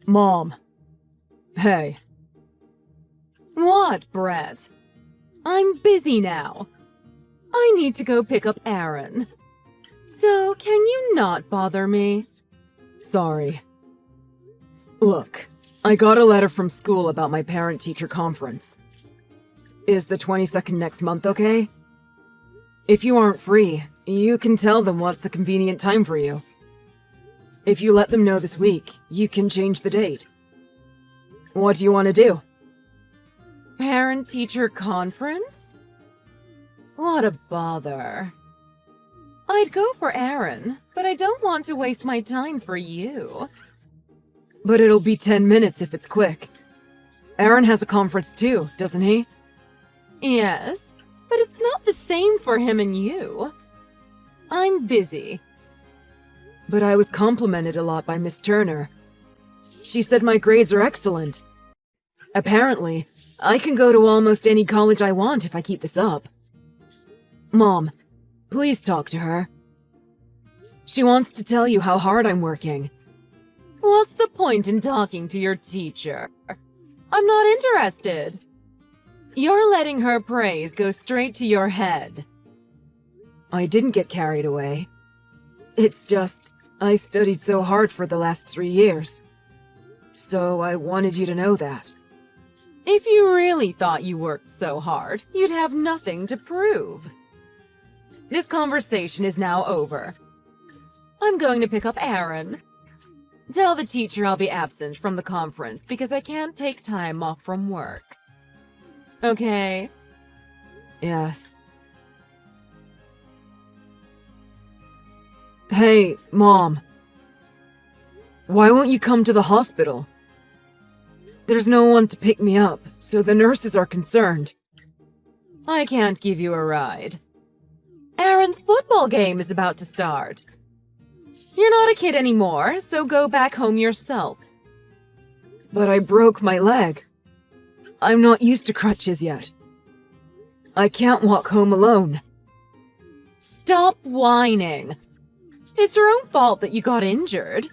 Mom. Hey. What, Brett? I'm busy now. I need to go pick up Aaron. So, can you not bother me? Sorry. Look, I got a letter from school about my parent-teacher conference. Is the 22nd next month okay? If you aren't free, you can tell them what's a convenient time for you. If you let them know this week, you can change the date. What do you want to do? Parent-teacher conference? What a bother. I'd go for Aaron, but I don't want to waste my time for you. But it'll be 10 minutes if it's quick. Aaron has a conference too, doesn't he? Yes, but it's not the same for him and you. I'm busy. But I was complimented a lot by Miss Turner. She said my grades are excellent. Apparently, I can go to almost any college I want if I keep this up. Mom, please talk to her. She wants to tell you how hard I'm working. What's the point in talking to your teacher? I'm not interested. You're letting her praise go straight to your head. I didn't get carried away. It's just, I studied so hard for the last 3 years. So I wanted you to know that. If you really thought you worked so hard, you'd have nothing to prove. This conversation is now over. I'm going to pick up Aaron. Tell the teacher I'll be absent from the conference because I can't take time off from work. Okay? Yes. Hey, Mom. Why won't you come to the hospital? There's no one to pick me up, so the nurses are concerned. I can't give you a ride. Aaron's football game is about to start. You're not a kid anymore, so go back home yourself. But I broke my leg. I'm not used to crutches yet. I can't walk home alone. Stop whining. It's your own fault that you got injured.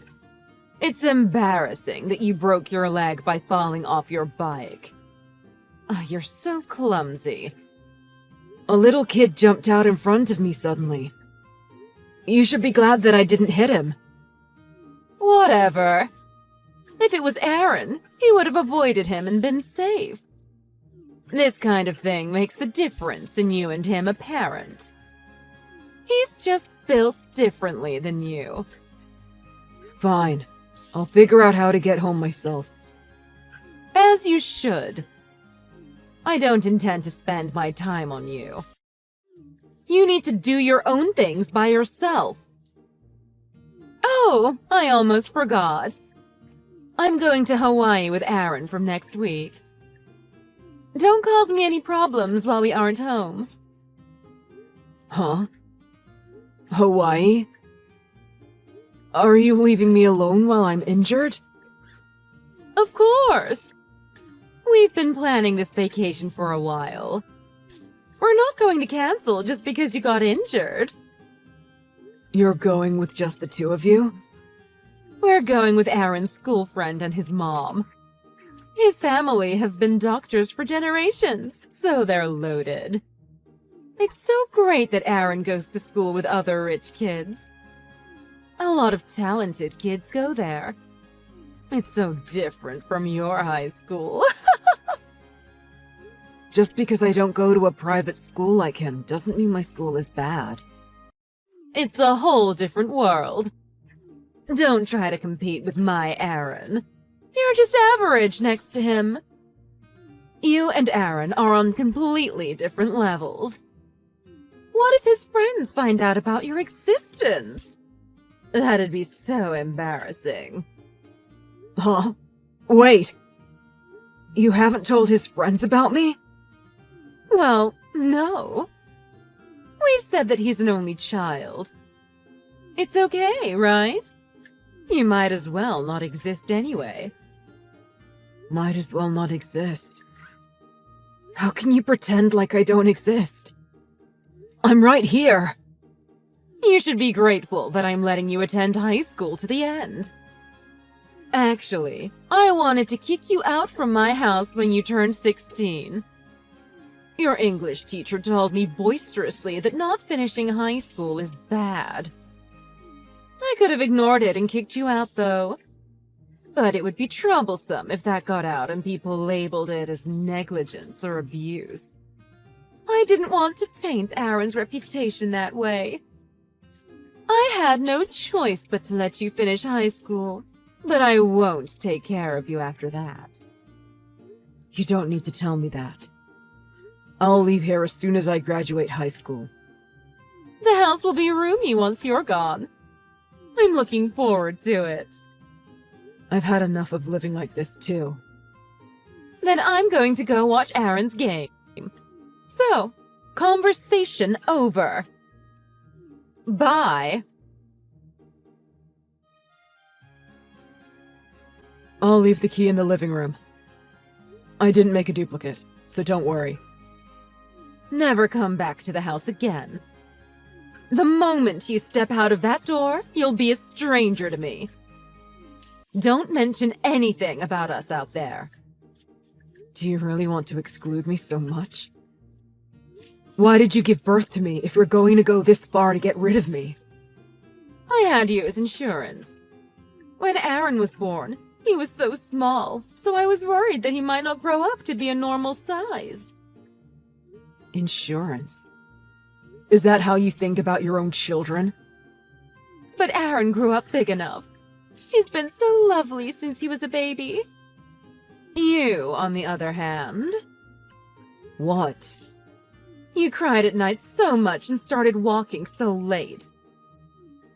It's embarrassing that you broke your leg by falling off your bike. You're so clumsy. A little kid jumped out in front of me suddenly. You should be glad that I didn't hit him. Whatever. If it was Aaron, he would have avoided him and been safe. This kind of thing makes the difference in you and him apparent. He's just built differently than you. Fine. I'll figure out how to get home myself. As you should. I don't intend to spend my time on you. You need to do your own things by yourself. Oh, I almost forgot. I'm going to Hawaii with Aaron from next week. Don't cause me any problems while we aren't home. Huh? Hawaii? Are you leaving me alone while I'm injured? Of course! We've been planning this vacation for a while. We're not going to cancel just because you got injured. You're going with just the two of you? We're going with Aaron's school friend and his mom. His family have been doctors for generations, so they're loaded. It's so great that Aaron goes to school with other rich kids. A lot of talented kids go there. It's so different from your high school. Just because I don't go to a private school like him doesn't mean my school is bad. It's a whole different world. Don't try to compete with my Aaron. You're just average next to him. You and Aaron are on completely different levels. What if his friends find out about your existence? That'd be so embarrassing. Huh? Wait. You haven't told his friends about me? Well, no. We've said that he's an only child. It's okay, right? You might as well not exist anyway. Might as well not exist. How can you pretend like I don't exist? I'm right here. You should be grateful that I'm letting you attend high school to the end. Actually, I wanted to kick you out from my house when you turned 16. Your English teacher told me boisterously that not finishing high school is bad. I could have ignored it and kicked you out, though. But it would be troublesome if that got out and people labeled it as negligence or abuse. I didn't want to taint Aaron's reputation that way. I had no choice but to let you finish high school, but I won't take care of you after that. You don't need to tell me that. I'll leave here as soon as I graduate high school. The house will be roomy once you're gone. I'm looking forward to it. I've had enough of living like this, too. Then I'm going to go watch Aaron's game. So, conversation over. Bye. I'll leave the key in the living room. I didn't make a duplicate, so don't worry. Never come back to the house again. The moment you step out of that door, you'll be a stranger to me. Don't mention anything about us out there. Do you really want to exclude me so much? Why did you give birth to me if you're going to go this far to get rid of me? I had you as insurance. When Aaron was born, he was so small, so I was worried that he might not grow up to be a normal size. Insurance? Is that how you think about your own children? But Aaron grew up big enough. He's been so lovely since he was a baby. You, on the other hand... What? You cried at night so much and started walking so late.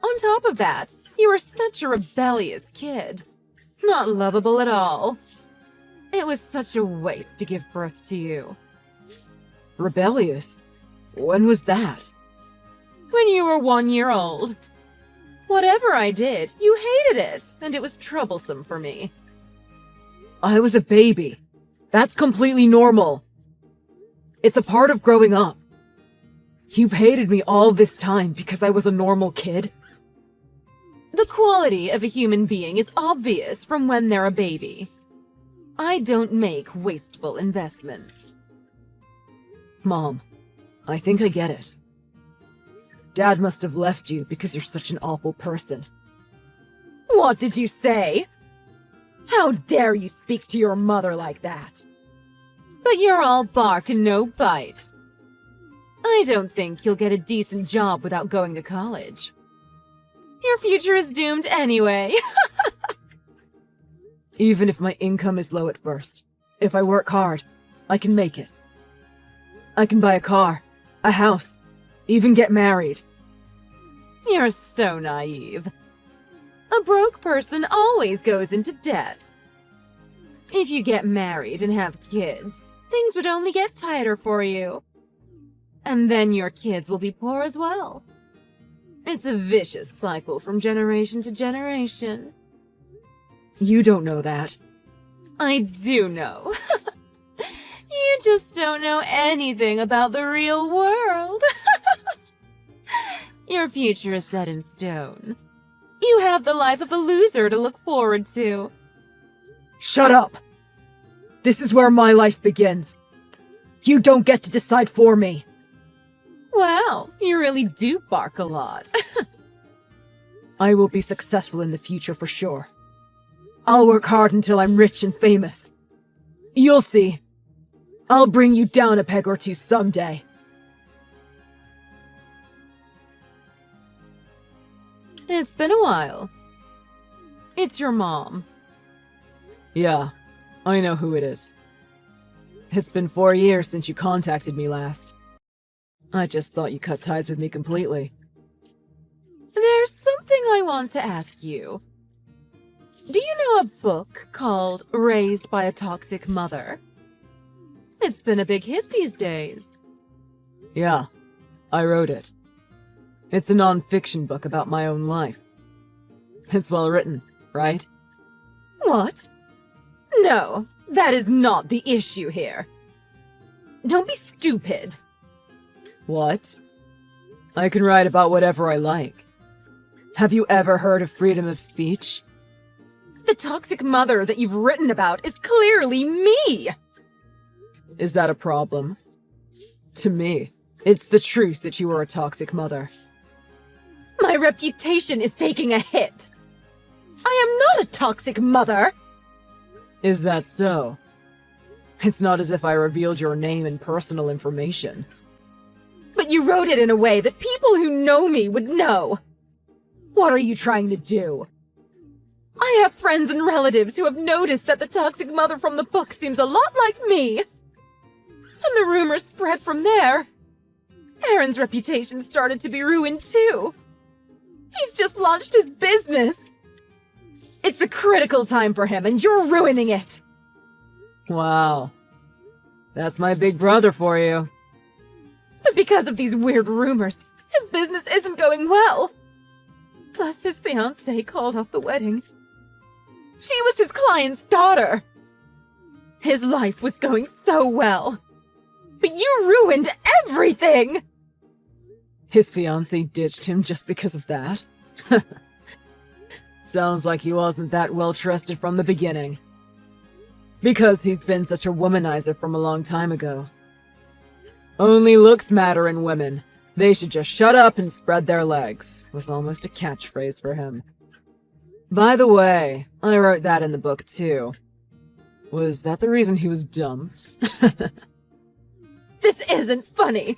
On top of that, you were such a rebellious kid. Not lovable at all. It was such a waste to give birth to you. Rebellious? When was that? When you were 1 year old. Whatever I did, you hated it, and it was troublesome for me. I was a baby. That's completely normal. It's a part of growing up. You've hated me all this time because I was a normal kid? The quality of a human being is obvious from when they're a baby. I don't make wasteful investments. Mom, I think I get it. Dad must have left you because you're such an awful person. What did you say? How dare you speak to your mother like that? But you're all bark and no bite. I don't think you'll get a decent job without going to college. Your future is doomed anyway. Even if my income is low at first, if I work hard, I can make it. I can buy a car, a house, even get married. You're so naive. A broke person always goes into debt. If you get married and have kids, things would only get tighter for you. And then your kids will be poor as well. It's a vicious cycle from generation to generation. You don't know that. I do know. You just don't know anything about the real world. Your future is set in stone. You have the life of a loser to look forward to. Shut up! This is where my life begins. You don't get to decide for me. Wow, you really do bark a lot. I will be successful in the future for sure. I'll work hard until I'm rich and famous. You'll see. I'll bring you down a peg or two someday. It's been a while. It's your mom. Yeah, I know who it is. It's been 4 years since you contacted me last. I just thought you cut ties with me completely. There's something I want to ask you. Do you know a book called Raised by a Toxic Mother? It's been a big hit these days. Yeah, I wrote it. It's a non-fiction book about my own life. It's well written, right? What? No, that is not the issue here. Don't be stupid. What? I can write about whatever I like. Have you ever heard of freedom of speech? The toxic mother that you've written about is clearly me! Is that a problem? To me, it's the truth that you are a toxic mother. My reputation is taking a hit. I am not a toxic mother! Is that so? It's not as if I revealed your name and personal information. But you wrote it in a way that people who know me would know. What are you trying to do? I have friends and relatives who have noticed that the toxic mother from the book seems a lot like me. And the rumors spread from there. Aaron's reputation started to be ruined too. He's just launched his business. It's a critical time for him, and you're ruining it. Wow. That's my big brother for you. But because of these weird rumors, his business isn't going well. Plus, his fiancée called off the wedding. She was his client's daughter. His life was going so well. But you ruined everything! His fiancée ditched him just because of that? Sounds like he wasn't that well trusted from the beginning. Because he's been such a womanizer from a long time ago. Only looks matter in women. They should just shut up and spread their legs, was almost a catchphrase for him. By the way, I wrote that in the book too. Was that the reason he was dumped? This isn't funny.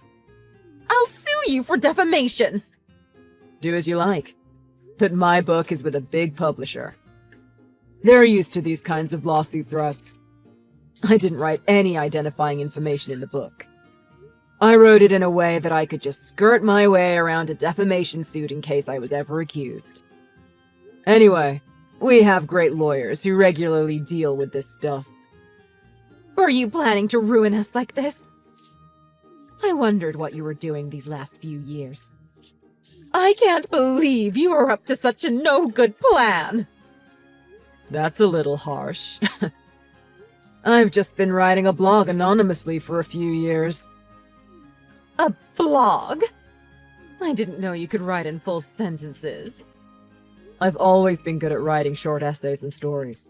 I'll sue you for defamation. Do as you like. But my book is with a big publisher. They're used to these kinds of lawsuit threats. I didn't write any identifying information in the book. I wrote it in a way that I could just skirt my way around a defamation suit in case I was ever accused. Anyway, we have great lawyers who regularly deal with this stuff. Were you planning to ruin us like this? I wondered what you were doing these last few years. I can't believe you were up to such a no-good plan! That's a little harsh. I've just been writing a blog anonymously for a few years. A blog? I didn't know you could write in full sentences. I've always been good at writing short essays and stories.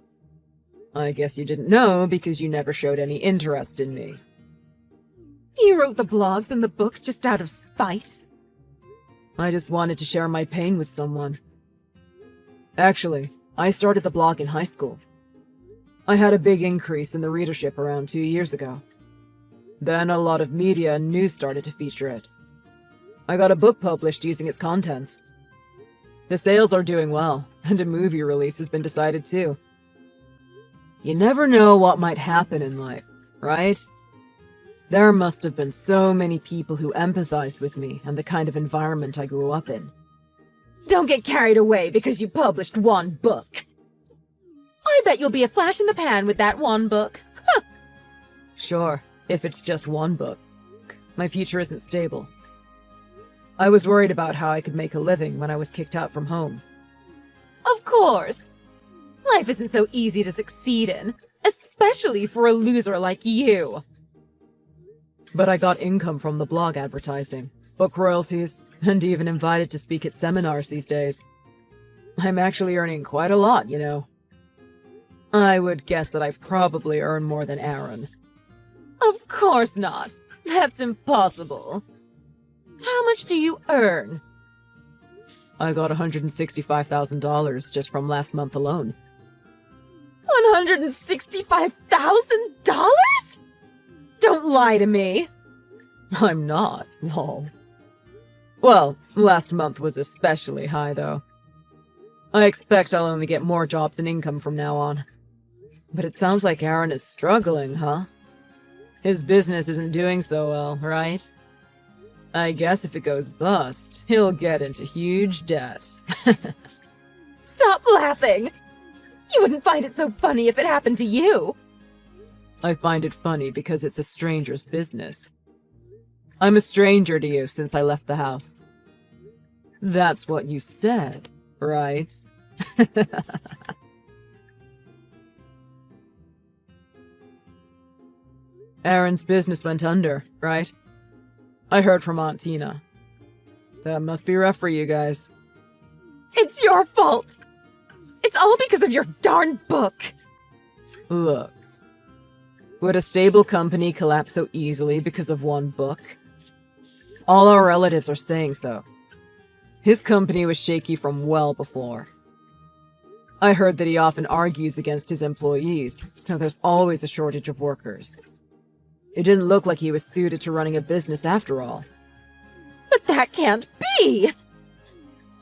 I guess you didn't know because you never showed any interest in me. You wrote the blogs and the book just out of spite? I just wanted to share my pain with someone. Actually, I started the blog in high school. I had a big increase in the readership around 2 years ago. Then a lot of media and news started to feature it. I got a book published using its contents. The sales are doing well, and a movie release has been decided too. You never know what might happen in life, right? There must have been so many people who empathized with me and the kind of environment I grew up in. Don't get carried away because you published one book. I bet you'll be a flash in the pan with that one book. Huh. Sure, if it's just one book. My future isn't stable. I was worried about how I could make a living when I was kicked out from home. Of course. Life isn't so easy to succeed in, especially for a loser like you. But I got income from the blog advertising, book royalties, and even invited to speak at seminars these days. I'm actually earning quite a lot, you know. I would guess that I probably earn more than Aaron. Of course not. That's impossible. How much do you earn? I got $165,000 just from last month alone. $165,000? Don't lie to me. I'm not, lol. Well, last month was especially high, though. I expect I'll only get more jobs and income from now on. But it sounds like Aaron is struggling, huh? His business isn't doing so well, right? I guess if it goes bust, he'll get into huge debt. Stop laughing! You wouldn't find it so funny if it happened to you. I find it funny because it's a stranger's business. I'm a stranger to you since I left the house. That's what you said, right? Aaron's business went under, right? I heard from Aunt Tina. That must be rough for you guys. It's your fault! It's all because of your darn book! Look. Would a stable company collapse so easily because of one book? All our relatives are saying so. His company was shaky from well before. I heard that he often argues against his employees, so there's always a shortage of workers. It didn't look like he was suited to running a business after all. But that can't be!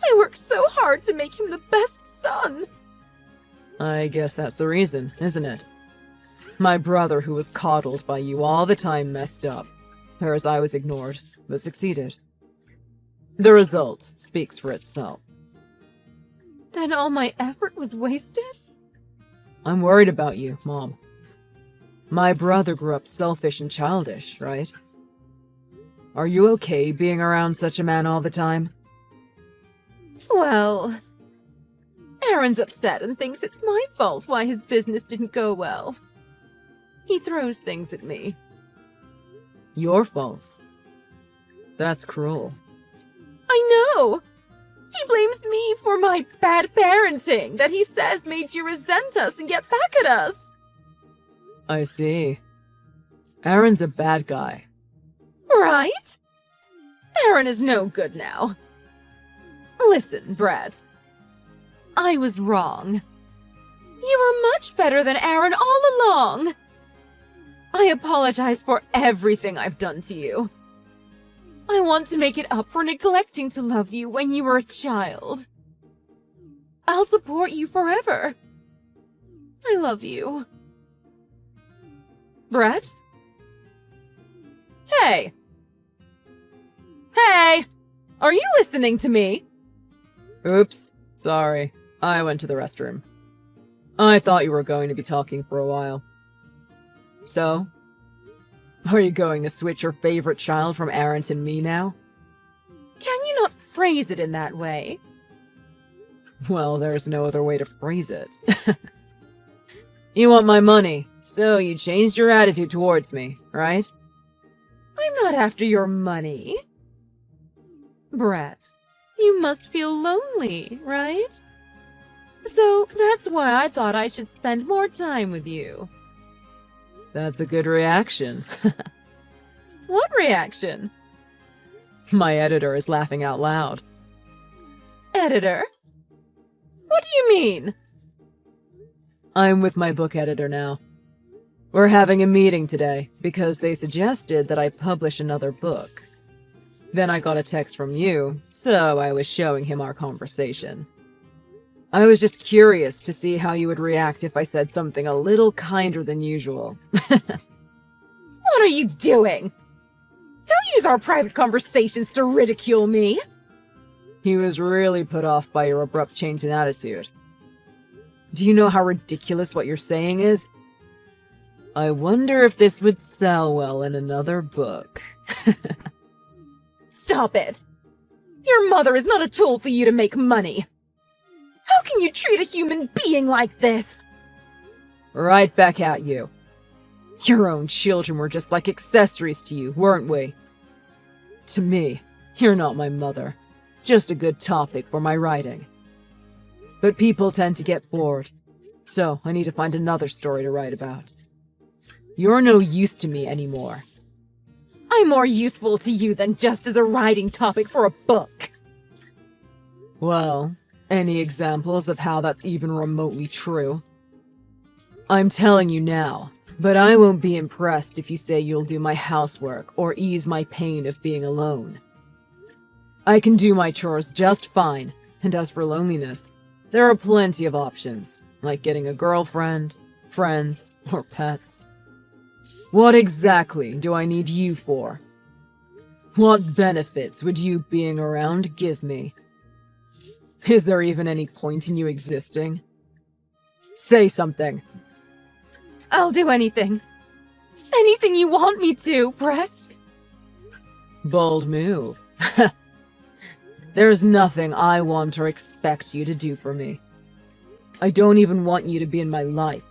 I worked so hard to make him the best son! I guess that's the reason, isn't it? My brother, who was coddled by you all the time, messed up, whereas I was ignored, but succeeded. The result speaks for itself. Then all my effort was wasted? I'm worried about you, Mom. My brother grew up selfish and childish, right? Are you okay being around such a man all the time? Well, Aaron's upset and thinks it's my fault why his business didn't go well. He throws things at me. Your fault? That's cruel. I know! He blames me for my bad parenting that he says made you resent us and get back at us. I see. Aaron's a bad guy. Right? Aaron is no good now. Listen, Brett. I was wrong. You were much better than Aaron all along. I apologize for everything I've done to you. I want to make it up for neglecting to love you when you were a child. I'll support you forever. I love you. Brett? Hey! Hey! Are you listening to me? Oops, sorry. I went to the restroom. I thought you were going to be talking for a while. So? Are you going to switch your favorite child from Aaron to me now? Can you not phrase it in that way? Well, there's no other way to phrase it. You want my money, so you changed your attitude towards me, right? I'm not after your money. Brett, you must feel lonely, right? So that's why I thought I should spend more time with you. That's a good reaction. What reaction? My editor is laughing out loud. Editor? What do you mean? I'm with my book editor now. We're having a meeting today because they suggested that I publish another book. Then I got a text from you, so I was showing him our conversation. I was just curious to see how you would react if I said something a little kinder than usual. What are you doing? Don't use our private conversations to ridicule me. He was really put off by your abrupt change in attitude. Do you know how ridiculous what you're saying is? I wonder if this would sell well in another book. Stop it! Your mother is not a tool for you to make money. How can you treat a human being like this? Right back at you. Your own children were just like accessories to you, weren't we? To me, you're not my mother. Just a good topic for my writing. But people tend to get bored, so I need to find another story to write about. You're no use to me anymore. I'm more useful to you than just as a writing topic for a book. Well, any examples of how that's even remotely true? I'm telling you now, but I won't be impressed if you say you'll do my housework or ease my pain of being alone. I can do my chores just fine, and as for loneliness, there are plenty of options, like getting a girlfriend, friends, or pets. What exactly do I need you for? What benefits would you being around give me? Is there even any point in you existing? Say something. I'll do anything. Anything you want me to, Brett. Bold move. There's nothing I want or expect you to do for me. I don't even want you to be in my life.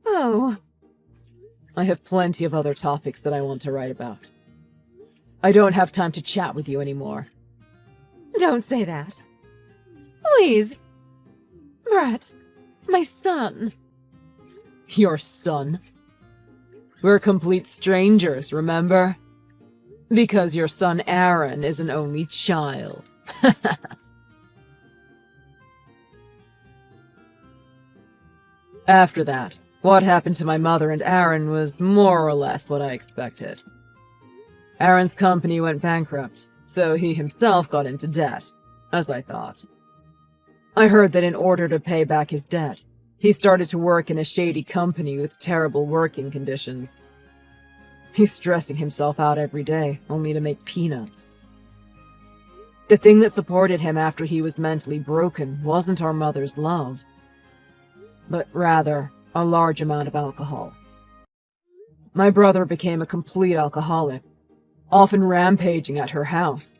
Oh. I have plenty of other topics that I want to write about. I don't have time to chat with you anymore. Don't say that. Please. Brett, my son. Your son? We're complete strangers, remember? Because your son Aaron is an only child. After that, what happened to my mother and Aaron was more or less what I expected. Aaron's company went bankrupt, so he himself got into debt, as I thought. I heard that in order to pay back his debt, he started to work in a shady company with terrible working conditions. He's stressing himself out every day, only to make peanuts. The thing that supported him after he was mentally broken wasn't our mother's love, but rather a large amount of alcohol. My brother became a complete alcoholic, often rampaging at her house.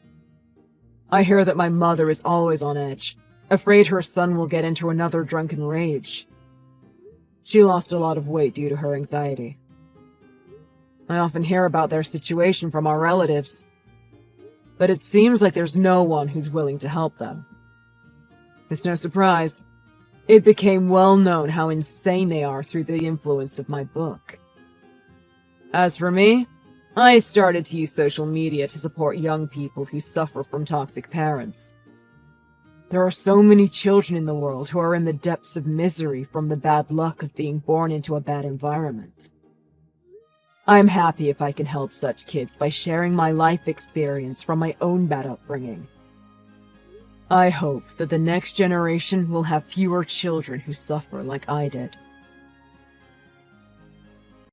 I hear that my mother is always on edge, afraid her son will get into another drunken rage. She lost a lot of weight due to her anxiety. I often hear about their situation from our relatives, but it seems like there's no one who's willing to help them. It's no surprise. It became well known how insane they are through the influence of my book. As for me, I started to use social media to support young people who suffer from toxic parents. There are so many children in the world who are in the depths of misery from the bad luck of being born into a bad environment. I'm happy if I can help such kids by sharing my life experience from my own bad upbringing. I hope that the next generation will have fewer children who suffer like I did.